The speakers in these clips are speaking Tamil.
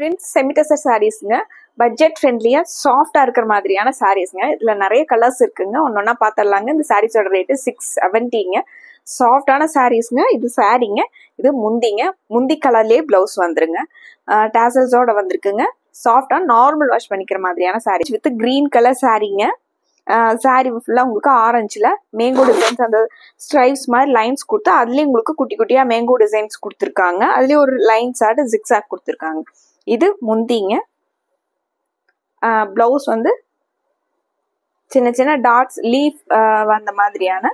ஃப்ரெண்ட்ஸ் செமிடெசர் சாரீஸ்ங்க. பட்ஜெட் ஃப்ரெண்ட்லியாக சாஃப்டாக இருக்கிற மாதிரியான சாரீஸ்ங்க. இதில் நிறைய கலர்ஸ் இருக்குங்க. ஒன்றா பார்த்துடலாங்க. இந்த சாரீஸோட ரேட்டு 670ங்க. சாஃப்டான சாரீஸ்ங்க. இது சாரீங்க. இது முந்திங்க. முந்தி கலர்லேயே ப்ளவுஸ் வந்துருங்க. டேசல்ஸோட வந்திருக்குங்க. சாஃப்டாக நார்மல் வாஷ் பண்ணிக்கிற மாதிரியான சாரீஸ் வித் க்ரீன் கலர் சாரீங்க. சாரீ ஃபுல்லாக உங்களுக்கு ஆரஞ்சில் மேங்கோ டிசைன்ஸ் அந்த ஸ்ட்ரைப்ஸ் மாதிரி லைன்ஸ் கொடுத்து அதுலேயும் உங்களுக்கு குட்டி குட்டியாக மேங்கோ டிசைன்ஸ் கொடுத்துருக்காங்க. அதுலேயும் ஒரு லைன்ஸ் ஆட்டு ஜிக்ஸாக் கொடுத்துருக்காங்க. இது முந்திங்க. ப்ளவுஸ் வந்து சின்ன சின்ன டாட்ஸ் லீஃப் வந்த மாதிரியான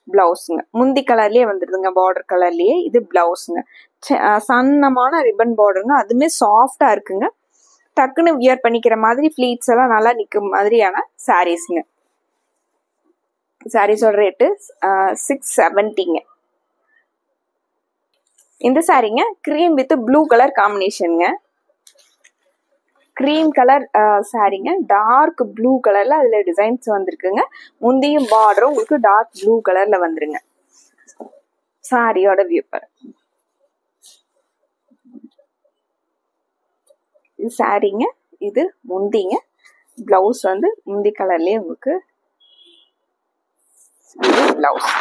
ப்ளவுஸுங்க. முந்தி கலர்லேயே வந்துடுதுங்க. பார்டர் கலர்லேயே இது ப்ளவுஸுங்க. சன்னமான ரிப்பன் பார்டருங்க. அதுவுமே சாஃப்டாக இருக்குங்க. டக்குன்னு வியர் பண்ணிக்கிற மாதிரி ஃப்ளீட்ஸ் எல்லாம் நல்லா நிற்கும் மாதிரியான சாரீஸுங்க. சாரீஸோட ரேட்டு 670ங்க. இந்த சாரீங்க க்ரீம் வித் ப்ளூ கலர் காம்பினேஷனுங்க. க்ரீம் கலர் சாரீங்க. டார்க் ப்ளூ கலர்ல அதுல டிசைன்ஸ் வந்திருக்குங்க. முந்தியும் பார்டரும் உங்களுக்கு டார்க் ப்ளூ கலர்ல வந்துருங்க. சாரியோட வியூ பாருங்க. இது சாரீங்க. இது முந்திங்க. பிளவுஸ் வந்து முந்தி கலர்லயே உங்களுக்கு பிளவுஸ்.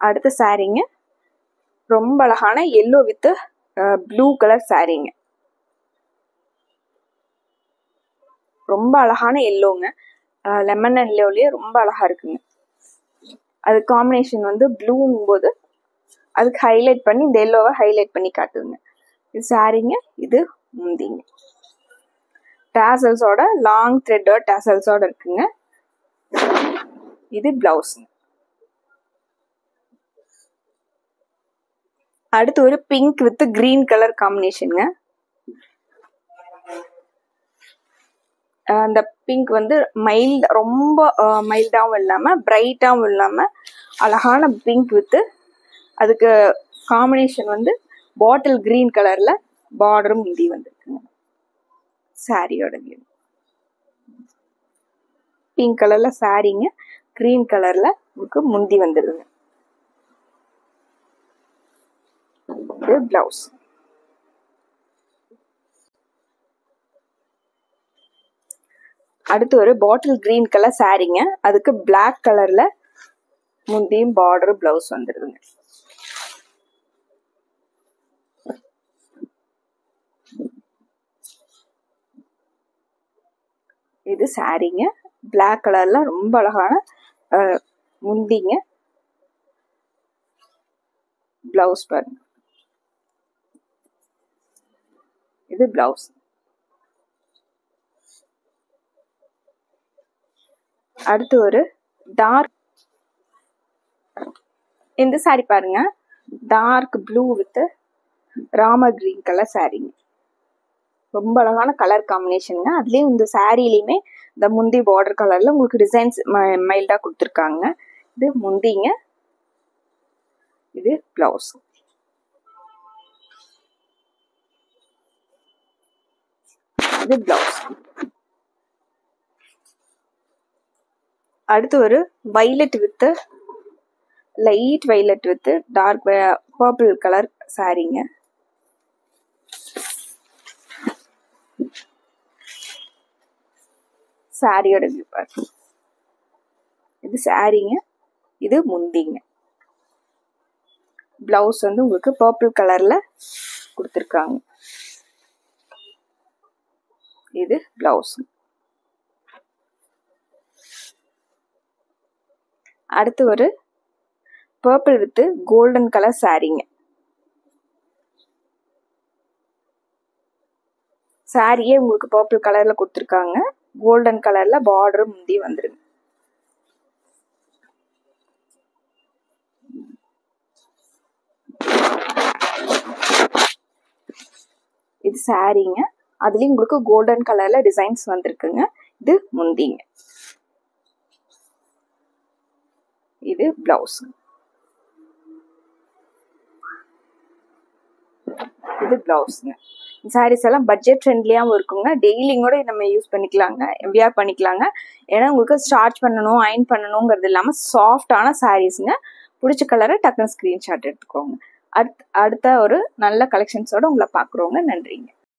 அடுத்த சாரீங்க ரொம்ப அழகான எல்லோ வித் ப்ளூ கலர் சாரீங்க. ரொம்ப அழகான எல்லோங்க. லெமன் அண்ட் எல்லோலயே ரொம்ப அழகா இருக்குங்க. அது காம்பினேஷன் வந்து ப்ளூங்கும் போது அதுக்கு ஹைலைட் பண்ணி இந்த எல்லோவை ஹைலைட் பண்ணி காட்டுதுங்க. இது சாரீங்க. இது முந்திங்க. டேசல்ஸோட லாங் த்ரெட்டோட டேசல்ஸோட இருக்குங்க. இது பிளவுஸுங்க. அடுத்து ஒரு பிங்க் வித் கிரீன் கலர் காம்பினேஷனுங்க. அந்த பிங்க் வந்து மைல்ட் ரொம்ப மைல்டாகவும் இல்லாமல் பிரைட்டாகவும் இல்லாமல் அழகான பிங்க் வித்து அதுக்கு காம்பினேஷன் வந்து பாட்டில் கிரீன் கலர்ல பார்டரும் முந்தி வந்துருக்குங்க. சாரியோட வியூ பிங்க் கலர்ல சாரீங்க. கிரீன் கலர்ல உங்களுக்கு முந்தி வந்துருங்க. இது பிளவுஸ். அடுத்து ஒரு பாட்டில் கிரீன் கலர் சாரீங்க. அதுக்கு பிளாக் கலர்ல முந்தியும் பார்டர் பிளவுஸ் வந்துருதுங்க. இது சாரீங்க. பிளாக் கலர்ல ரொம்ப அழகான முந்திங்க. பிளவுஸ் பாருங்க. இது பிளவுஸ். அடுத்து ஒரு டார்க் இந்த சாரி பாருங்க. Dark blue with rama green colour சாரீங்க. ரொம்ப அழகான கலர் காம்பினேஷனுங்க. அதுலேயும் இந்த சாரிலையுமே இந்த முந்தி பார்டர் கலர்ல உங்களுக்கு டிசைன்ஸ் மைல்டா கொடுத்துருக்காங்க. இது முந்திங்க. இது பிளவுஸ். இது பிளவுஸ். அடுத்து ஒரு violet with light violet with dark purple colour சாரீங்க. சாரியோட வியூ பாருங்க. இது சாரீங்க. இது முந்திங்க. பிளவுஸ் வந்து உங்களுக்கு பர்பிள் கலர்ல கொடுத்துருக்காங்க. இது பிளவுஸ். அடுத்து ஒரு பர்பிள் வித் கோல்டன் கலர் சாரீங்க. சாரியே உங்களுக்கு பர்பிள் கலர்ல கொடுத்துருக்காங்க. கோல்டன் கலர்ல பார்டர் முந்தி வந்துருங்க. இது சாரீங்க. அதுலயும் உங்களுக்கு கோல்டன் கலர்ல டிசைன்ஸ் வந்திருக்குங்க. இது முந்திங்க. இது பிளவுஸ். இது பிளவுஸ்ங்க. சாரீஸ் எல்லாம் பட்ஜெட் ஃப்ரெண்ட்லியாகவும் இருக்குங்க. டெய்லிங்கோட நம்ம யூஸ் பண்ணிக்கலாங்க, வியர் பண்ணிக்கலாங்க. ஏன்னா உங்களுக்கு ஸ்டார்ச் பண்ணணும், அயன் பண்ணணுங்கிறது இல்லாமல் சாஃப்டான சாரீஸுங்க. பிடிச்ச கலரை டக்குன்னு ஸ்க்ரீன்ஷாட் எடுத்துக்கோங்க. அடுத்த ஒரு நல்ல கலெக்ஷன்ஸோட உங்களை பார்க்குறோங்க. நன்றிங்க.